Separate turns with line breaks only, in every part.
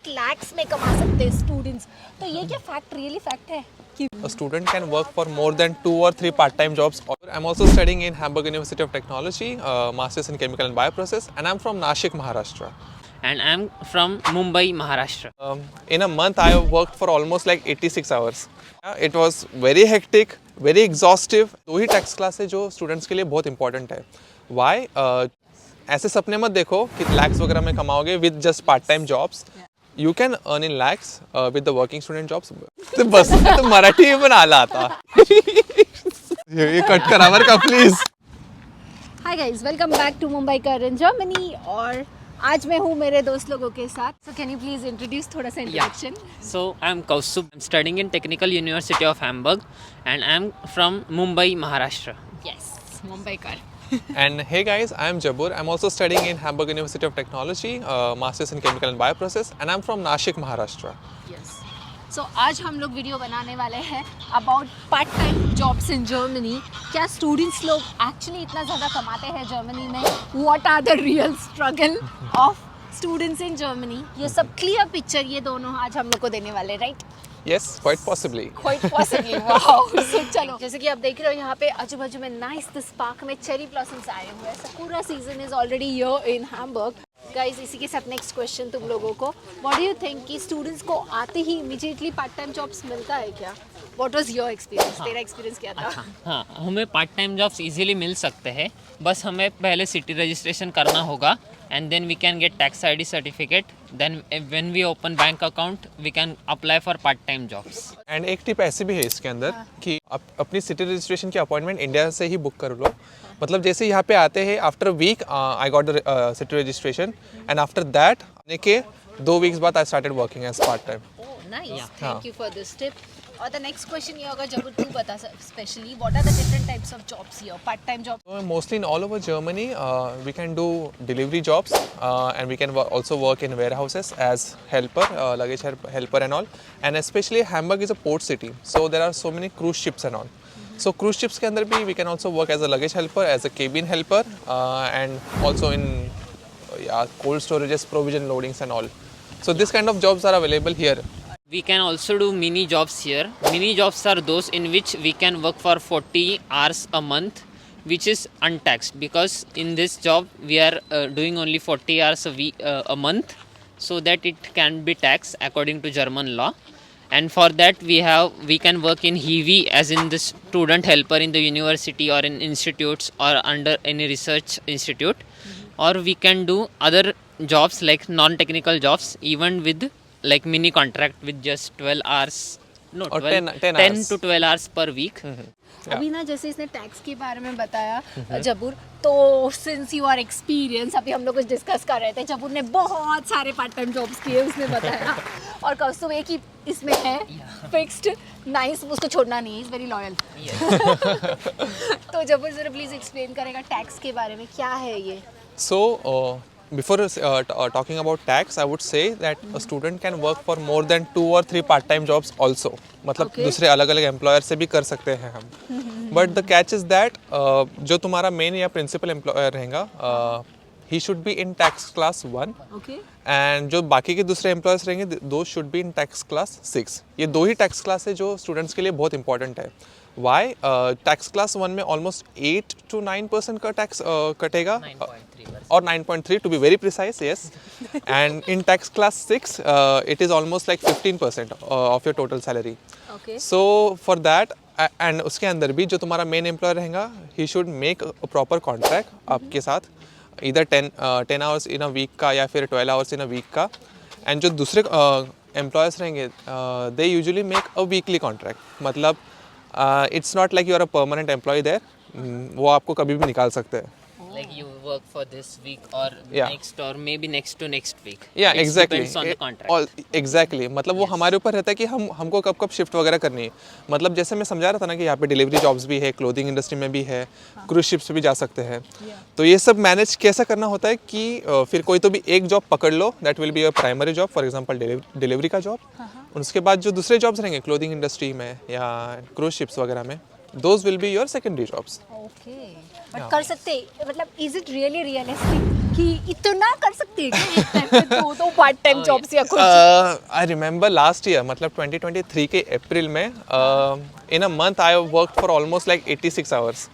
लैक्स में कमा सकते हैं स्टूडेंट्स, तो ये क्या फैक्ट रियली फैक्ट है कि
A student can work for more than 2 or 3 part-time jobs. I'm also studying in Hamburg University of Technology, Masters in Chemical and Bioprocess, and I'm from Nashik, Maharashtra.
And I'm from Mumbai, Maharashtra.
In a month, I have worked for almost like 86 hours. It was very hectic, very exhaustive. दो ही tax class है जो students के लिए बहुत important है. Why? ऐसे सपने मत देखो कि लैक्स वगैरह में कमाओगे with just part-time jobs. You can earn in lakhs with the working student jobs. तो बस तो मराठी में बना आता. ये कट करा वर का please.
Hi guys, welcome back to Mumbai current Germany. और आज मैं हूँ मेरे दोस्त लोगों के साथ. So can you please introduce थोड़ा सा introduction.
So I'm Kaustubh. I'm studying in Technical University of Hamburg, and I'm from Mumbai, Maharashtra.
Yes, Mumbai कर.
And hey guys, I am Jabur. I'm also studying in Hamburg University of Technology, Masters in Chemical and Bioprocess, and I'm from Nashik, Maharashtra.
Yes. So आज हम लोग video बनाने वाले हैं about part time jobs in Germany. क्या students लोग actually इतना ज़्यादा कमाते हैं जर्मनी में? What are the real struggle of students in Germany? ये सब क्लियर पिक्चर ये दोनों आज हम लोग को देने वाले, right?
Yes, quite possibly.
Quite possibly. Wow. So चलो, जैसे कि आप देख रहे हो यहाँ पे आजू बाजू में नाइस दिस पार्क में चेरी ब्लॉसम्स आए हुए हैं. पूरा season is already here in Hamburg. Guys, इसी के साथ नेक्स्ट क्वेश्चन तुम लोगों को, व्हाट डू यू थिंक कि स्टूडेंट्स को आते ही इमीडिएटली पार्ट टाइम जॉब्स मिलता है क्या? What was your experience? तेरा एक्सपीरियंस क्या था?
हाँ, हमें पार्ट टाइम जॉब्स इजीली मिल सकते हैं. बस हमें पहले सिटी रजिस्ट्रेशन करना होगा, and then we can get tax ID certificate. Then when we open bank account, we can apply for part time jobs.
And एक टिप ऐसी भी है इसके अंदर कि आप अपनी सिटी रजिस्ट्रेशन की अपॉइंटमेंट इंडिया से ही बुक कर लो. मतलब जैसे यहाँ पे आते हैं after week I got the city registration, and after that आने के 2 वीक्स बाद I started working as part time.
Oh nice, thank you for this tip. और द नेक्स्ट क्वेश्चन ये होगा, जब तू बता specially what are the different types of jobs here, part time job?
So mostly in all over Germany, we can do delivery jobs, and we can also work in warehouses as helper, luggage helper and all. And especially Hamburg is a port city, so there are so many cruise ships and all. So cruise ships के अंदर भी we can also work as a luggage helper, as a cabin helper, and also in cold storages, provision loadings and all. So this kind of jobs are available here.
We can also do mini jobs here. Mini jobs are those in which we can work for 40 hours a month, which is untaxed, because in this job we are doing only 40 hours a month, so that it can be taxed according to German law. And for that we can work in HEVI, as in the student helper in the university or in institutes or under any research institute, or we can do other jobs like non-technical jobs, even with like mini contract with just 12 hours, no,
Or
12,
10
10
hours.
to 12 hours per week.
अभी ना जैसे इसने tax के बारे में बताया जबूर, तो सिंस यू आर एक्सपीरियंस, अभी हम लोग कुछ डिस्कस कर रहे थे. जबूर ने बहुत सारे पार्ट टाइम जॉब्स किए, उसने बताया. और कौस्तुभ एक ही इसमें है फिक्स्ड, नाइस, उसको छोड़ना नहीं है, इज वेरी लॉयल. तो जबूर जरा प्लीज एक्सप्लेन करेगा टैक्स के बारे में, क्या है ये?
So, before talking about tax, I would say that a student can work for more than 2 or 3 part-time jobs also. मतलब
Okay.
दूसरे अलग-अलग एम्प्लॉयर से भी कर सकते हैं हम. But the catch is that जो तुम्हारा मेन या प्रिंसिपल एम्प्लॉयर रहेगा, he should be in tax class 1.
Okay.
And जो बाकी के दूसरे एम्प्लॉयर्स रहेंगे, दो should be in tax class 6. ये दो ही टैक्स क्लास है जो स्टूडेंट्स के लिए बहुत इंपॉर्टेंट है. वाई? टैक्स क्लास 1 में ऑलमोस्ट 8 to 9% का टैक्स कटेगा,
9.3%.
or 9.3 to be very precise, yes. And in tax class 6, it is almost like 15% of your total salary.
Okay.
So for that, and उसके अंदर भी जो तुम्हारा मेन एम्प्लॉयर रहेगा, he should make a proper contract आपके साथ, either 10 hours in a week का या फिर 12 hours in a week का. And जो दूसरे एम्प्लॉयर्स रहेंगे, they usually make a weekly contract. मतलब it's not like you are a permanent employee there. वो आपको कभी भी निकाल सकते हैं.
Like you work for this week or
Yeah.
next, or maybe next to next week.
Yeah,
It
exactly.
depends on the contract.
Exactly. मतलब वो हमारे ऊपर रहता है कि हमको कब कब शिफ्ट वगैरह करनी है. मतलब जैसे मैं समझा रहा था ना कि यहाँ पे डिलीवरी जॉब्स भी है, क्लोथिंग इंडस्ट्री में भी है, क्रूज शिप्स पे भी जा सकते हैं. तो ये सब मैनेज कैसा करना होता है कि फिर कोई तो भी एक जॉब पकड़ लो, that will be your primary job, for example delivery का जॉब. उसके बाद जो दूसरे जॉब्स रहेंगे क्लोथिंग इंडस्ट्री में या क्रूज शिप्स वगैरह में, those will be your secondary jobs.
Okay. But कर सकते, मतलब इज इट रियली रियलिस्टिक कि इतना कर सकते हैं क्या एक टाइम पे दो पार्ट टाइम जॉब्स या कुछ?
I remember last year, मतलब 2023 के अप्रैल में in a month I worked for almost like 86 hours.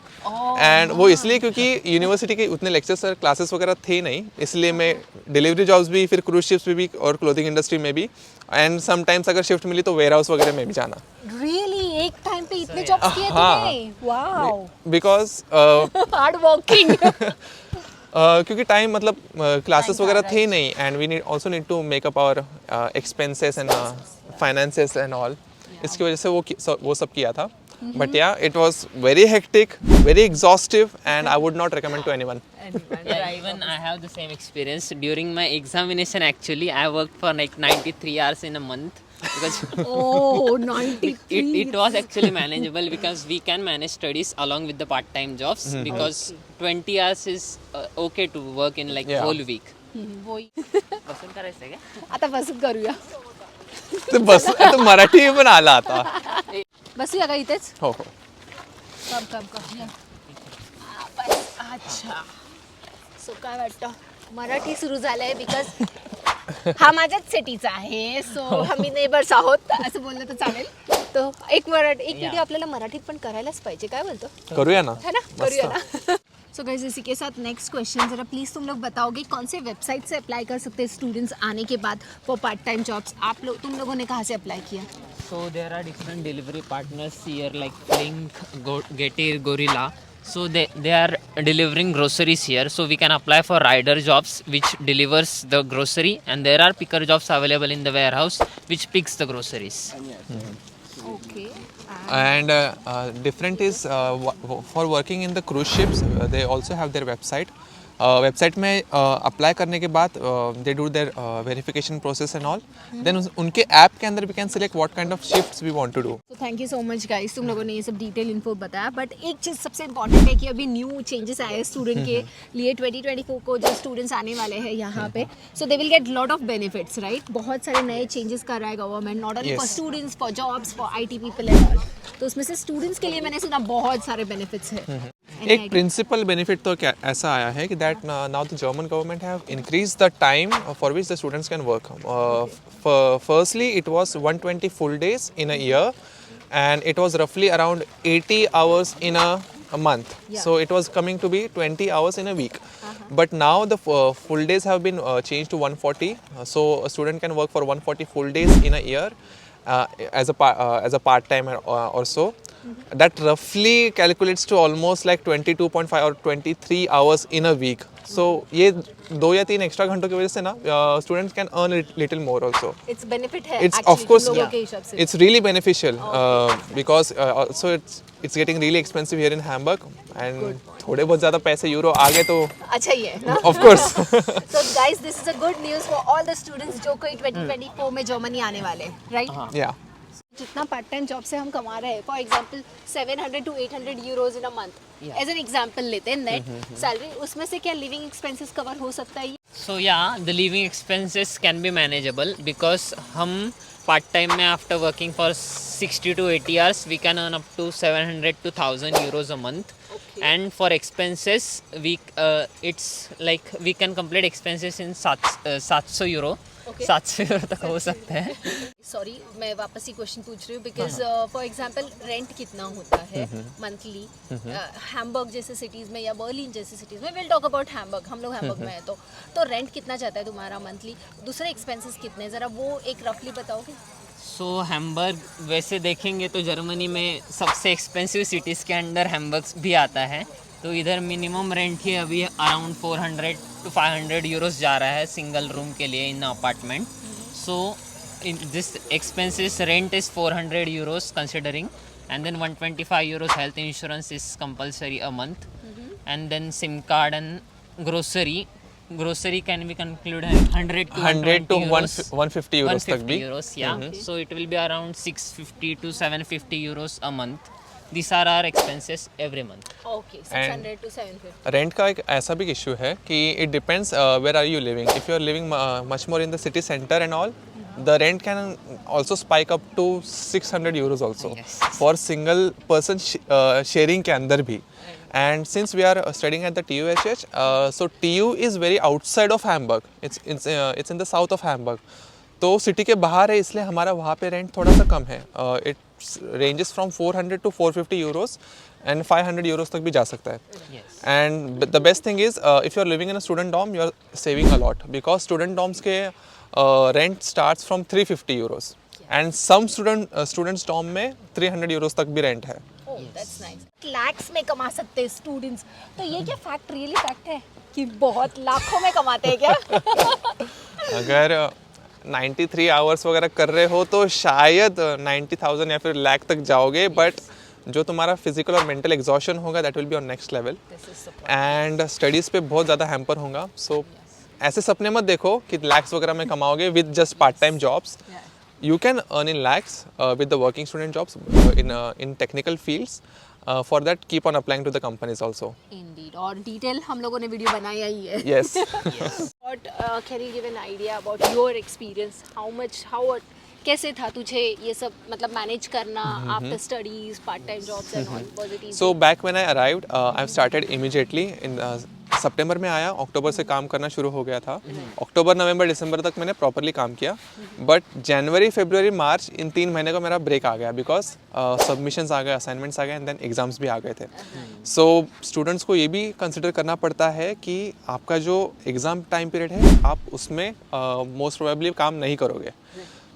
And वो इसलिए क्योंकि यूनिवर्सिटी के उतने लेक्चर्स और क्लासेस वगैरह थे नहीं, इसलिए मैं डिलीवरी जॉब्स भी, फिर क्रूज शिप्स में भी और क्लोथिंग इंडस्ट्री में भी, एंड समटाइम्स अगर शिफ्ट मिली तो वेयर हाउस वगैरह में भी जाना.
रियली एक टाइम पे इतने जॉब्स किए
हाँ.
तुमने? Wow,
because
hard working.
क्योंकि टाइम मतलब क्लासेस वगैरह थे नहीं, and we need also need to make up our expenses and finances and all. इसकी वजह से वो सब किया था. But yeah, it was very hectic, very exhaustive, and I would not recommend to anyone.
Yeah, even I have the same experience. During my examination, actually, I worked for like 93 hours in a month. Because
Oh, 93.
it was actually manageable because we can manage studies along with the part-time jobs because 20 hours is okay to work in like
Yeah.
whole week.
वही.
पसंद करायचं आहे का?
आता बसून करूया.
तर बस आता मराठी पण आला आता.
बसूया का इथेच?
हो हो.
कम या. बस. अच्छा. सो काय वाटतं, मराठी सुरू झालंय बिकॉज हा माझ्याच सिटीचा आहे, सो आम्ही नेबर्स आहोत असं बोललं तर चालेल. तो एक व्हिडिओ आपल्याला मराठीत पण करायलाच पाहिजे, काय बोलतो?
करूया ना.
है ना, करूया ना. सो गाइस, इसी के साथ नेक्स्ट क्वेश्चन, ज़रा प्लीज़ तुम लोग बताओगे कौन से वेबसाइट से अप्लाई कर सकते हैं स्टूडेंट्स आने के बाद फॉर पार्ट टाइम जॉब्स? तुम लोगों ने कहाँ से अप्लाई किया?
So there are different delivery partners here like Flink, Getir, Gorilla. So they are delivering groceries here. So we can apply for rider jobs which delivers the grocery, and there are picker jobs available in the warehouse which picks the groceries.
Okay.
And different is for working in the cruise ships, they also have their website. Website में apply करने के बाद they do their verification process and all. Then उनके app के अंदर we can select what kind of shifts we want to do.
तो thank you so much guys, तुम लोगों ने ये सब डिटेल इन्फो बताया. बट एक चीज़ सबसे इंपॉर्टेंट है कि अभी न्यू चेंजेस आए हैं स्टूडेंट के लिए. 2024 को जो स्टूडेंट्स आने वाले हैं यहाँ पे, so they will get lot of benefits, right? बहुत सारे नए चेंजेस कर रहा है government, not only for
Yes.
Students, for jobs, for IT people and all. तो उसमें से स्टूडेंट्स के लिए मैंने सुना बहुत सारे बेनिफिट्स है.
एक प्रिंसिपल बेनिफिट तो क्या ऐसा आया है कि that now the German government have increase the time for which the students can work. Firstly it was 120 full days in a year, and it was roughly around 80 hours in a month.
Yeah.
So it was coming to be 20 hours in a week. But now the full days have been changed to 140. So a student can work for 140 full days in a year as a part time or so. That roughly calculates to almost like 22.5 or 23 hours in a week. So ये 2 या 3 extra घंटों की वजह से ना students can earn little more also.
It's benefit है
It's
actually
of course
लोगों के हिसाब से.
it's really beneficial because also it's getting really expensive here in Hamburg, and थोड़े बहुत ज़्यादा पैसे यूरो आ गए तो
अच्छा ही है ना?
of course.
So guys, this is a good news for all the students जो कोई 2024 में जर्मनी आने वाले हैं, right?
Yeah.
जितना पार्ट टाइम जॉब से हम कमा रहे हैं, for example 700 to 800 euros in a month, as an example लेते हैं नेट सैलरी, उसमें से क्या लिविंग एक्सपेंसेस कवर हो सकता है?
So yeah, the living expenses can be manageable because हम part time में after working for 60 to 80 hours we can earn up to 700 to 1000 euros a month.
Okay.
And for expenses it's like we can complete expenses in 700 euro.
Okay.
700 euro तक हो सकता है.
Sorry, मैं वापस ही question पूछ रही हूँ बिकॉज फॉर एग्जांपल रेंट कितना होता है मंथली हैम्बर्ग जैसे सिटीज़ में या बर्लिन जैसे सिटीज़ में? विल टॉक अबाउट हैम्बर्ग, हम लोग हैम्बर्ग में हैं तो रेंट कितना जाता है तुम्हारा मंथली? दूसरे एक्सपेंसेस कितने, ज़रा वो एक रफली बताओगे?
सो हैम्बर्ग वैसे देखेंगे तो जर्मनी में सबसे एक्सपेंसिव सिटीज़ के अंडर हैम्बर्ग भी आता है. तो इधर मिनिमम रेंट ही अभी अराउंड 400 to 500 यूरोस जा रहा है सिंगल रूम के लिए in apartment. So this expenses rent is 400 euros considering, and then 125 euros health insurance is compulsory a month, and then SIM card and grocery can be concluded 100 to
150 euros तक भी.
euros, yeah. So it will be around 650 to 750 euros a month. These are our expenses every month.
Okay, 600 to 750.
Rent का एक ऐसा भी issue है कि it depends where are you living. If you are living much more in the city centre and all, the rent can also spike up to 600 euros also.
Yes.
For single person sharing के अंदर भी. And since we are studying at the TUHH, so TU is very outside of Hamburg. It's in the south of Hamburg. तो city के बाहर है, इसलिए हमारा वहाँ पे रेंट थोड़ा सा कम है. It ranges from 400 to 450 euros and 500 euros तक भी जा सकता है.
Yes.
And the best thing is, if you are living in a student dorm, you are saving a lot because student dorms के rent starts from 350 euros. And some students dorm में 300 euros तक भी rent है.
That's nice. Lakhs में कमा सकते हैं students. तो ये क्या फैक्ट रियली फैक्ट है कि बहुत लाखों में कमाते हैं क्या?
अगर 93 आवर्स वगैरह कर रहे हो तो शायद 90,000 या फिर लाख तक जाओगे, बट जो तुम्हारा फिजिकल और मेंटल एग्जॉशन होगा that will be on next level. And studies पे बहुत ज़्यादा हैम्पर होगा. सो ऐसे सपने मत देखो कि लैक्स वगैरह में कमाओगे with just part time jobs. You can earn in lakhs with the working student jobs in technical fields. For that, keep on applying to the companies also.
Indeed. और डिटेल हम लोगों ने वीडियो बनाया ही है.
Yes.
But can you give an idea about your experience? How कैसे था तुझे ये सब मतलब मैनेज करना after studies, part time jobs and all? Was it easy?
So back when I arrived, I've started immediately in सितंबर में आया. अक्टूबर से काम करना शुरू हो गया था. अक्टूबर, नवंबर, दिसंबर तक मैंने प्रॉपरली काम किया. बट जनवरी, फरवरी, मार्च इन 3 महीने का मेरा ब्रेक आ गया बिकॉज सबमिशंस आ गए, असाइनमेंट्स आ गए एंड देन एग्जाम्स भी आ गए थे. सो स्टूडेंट्स को ये भी कंसिडर करना पड़ता है कि आपका जो एग्ज़ाम टाइम पीरियड है आप उसमें मोस्ट प्रोबेबली काम नहीं करोगे.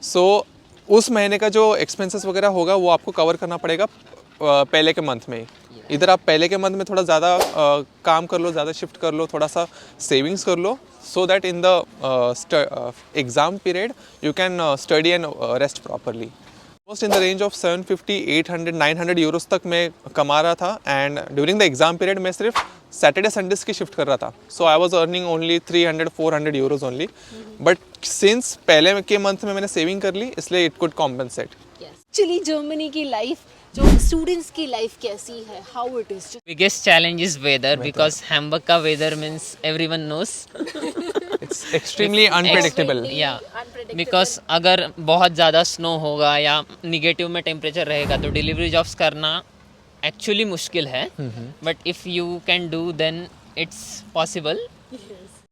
सो उस महीने का जो एक्सपेंसेस वगैरह होगा वो आपको कवर करना पड़ेगा पहले के मंथ में ही. इधर आप पहले के मंथ में थोड़ा ज़्यादा काम कर लो, ज़्यादा शिफ्ट कर लो, थोड़ा सा सेविंग्स कर लो, so that in the exam period you can study and rest properly. Most in the range of 750, 800, 900 euros तक मैं कमा रहा था. And during the exam period मैं सिर्फ सैटरडे संडेज की शिफ्ट कर रहा था. So I was earning only 300, 400 euros only. But since पहले के मंथ में मैंने सेविंग कर ली, इसलिए it could compensate.
Actually Germany की लाइफ, जो स्टूडेंट्स की लाइफ कैसी है, how it is?
Biggest challenge is weather because Hamburg का weather means everyone knows.
It's extremely unpredictable.
Yeah.
Unpredictable.
Because अगर बहुत ज़्यादा स्नो होगा या निगेटिव में टेम्परेचर रहेगा तो डिलीवरी जॉब्स करना एक्चुअली मुश्किल है. But if you can do then it's possible.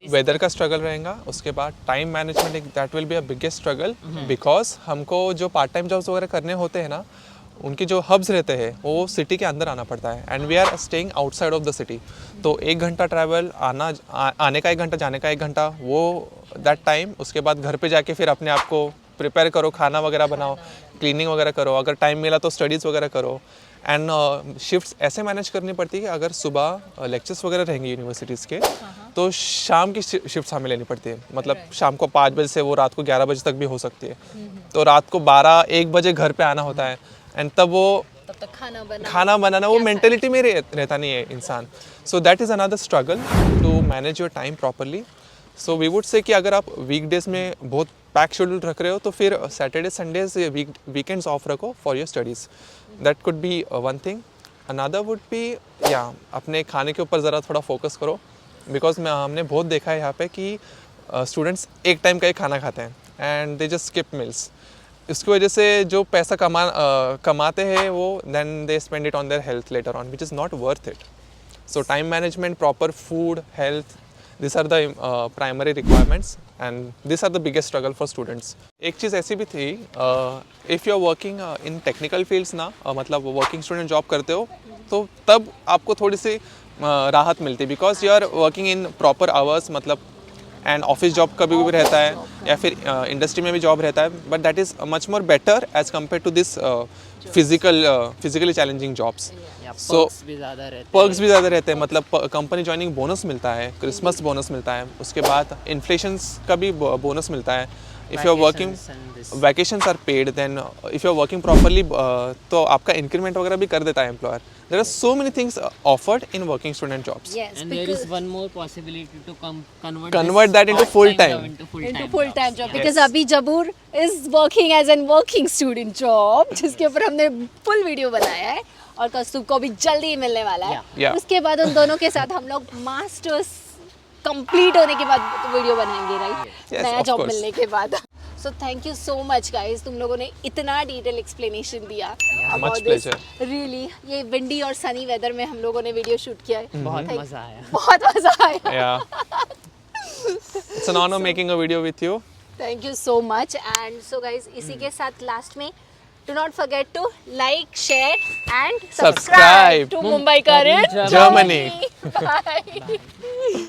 Weather का स्ट्रगल रहेगा. उसके बाद time management, that will be a biggest struggle because हमको जो पार्ट टाइम जॉब्स वगैरह करने होते हैं ना, उनके जो हब्स रहते हैं वो सिटी के अंदर आना पड़ता है. And we are staying outside of the city. तो 1 घंटा ट्रैवल, आने का 1 घंटा, जाने का 1 घंटा, वो दैट टाइम. उसके बाद घर पे जाके फिर अपने आप को प्रिपेयर करो, खाना वगैरह बनाओ, क्लीनिंग वगैरह करो, अगर टाइम मिला तो स्टडीज़ वगैरह करो. एंड शिफ्ट्स ऐसे मैनेज करनी पड़ती है कि अगर सुबह लेक्चर्स वगैरह रहेंगे यूनिवर्सिटीज़ के तो शाम की शिफ्ट्स हमें लेनी पड़ती है. मतलब शाम को 5 बजे से वो रात को 11 बजे तक भी हो सकती है. तो रात को 12-1 बजे घर पे आना होता है. एंड तब
तक
खाना बनाना वो मेंटेलिटी में रहता नहीं है इंसान. So that is another struggle to manage your time properly. So we would say कि अगर आप वीकडेज में बहुत पैक शेड्यूल रख रहे हो तो फिर सैटरडे संडेज वीकेंड्स ऑफ रखो for your studies. That could be one thing. Another would be अपने खाने के ऊपर ज़रा थोड़ा फोकस करो बिकॉज हमने बहुत देखा है यहाँ पे कि स्टूडेंट्स एक टाइम का ही खाना खाते हैं and they just skip meals. इसकी वजह से जो पैसा कमाते हैं वो then they spend it on their health later on which is not worth it. So time management, proper food, health, these are the primary requirements and these are the biggest struggle for students. एक चीज़ ऐसी भी थी, if you are working in technical fields ना, मतलब working student job करते हो तो तब आपको थोड़ी सी राहत मिलती है because you are working in proper hours. मतलब एंड ऑफिस जॉब कभी भी रहता है या फिर इंडस्ट्री में भी जॉब रहता है, but that is much more better as compare to this physically challenging jobs. So
perks भी ज़्यादा रहते
हैं. मतलब कंपनी ज्वाइनिंग बोनस मिलता है, क्रिसमस बोनस मिलता है, उसके बाद इन्फ्लेशंस का भी बोनस मिलता है. If you are working, vacations are paid. Then if you are working properly तो आपका इंक्रीमेंट वगैरह भी कर देता है employer. There are so many things offered in working student jobs.
Yes,
and there is one more possibility to
convert that into full time.
into full time job because अभी जबूर is working as an working student job जिसके ऊपर हमने full video बनाया है और कस्तूब को भी जल्दी ही मिलने वाला है.
Yeah.
उसके बाद उन दोनों के साथ हम लोग मास्टर्स कंप्लीट होने के बाद वीडियो बनाएंगे, राइट?
Yes,
नया
of
जॉब
course.
मिलने के बाद. So thank you so much guys, तुम लोगों ने इतना डिटेल एक्सप्लेनेशन दिया
much pleasure.
रियली ये विंडी और सनी वेदर में हम लोगों ने वीडियो शूट किया है।
बहुत मज़ा आया।
बहुत मजा आया।
Yeah. It's an honor making a video with you.
Thank you so much. And so guys इसी के साथ लास्ट में do not forget to like, share and subscribe
Subscribe
to Mumbai current
Germany.
Bye.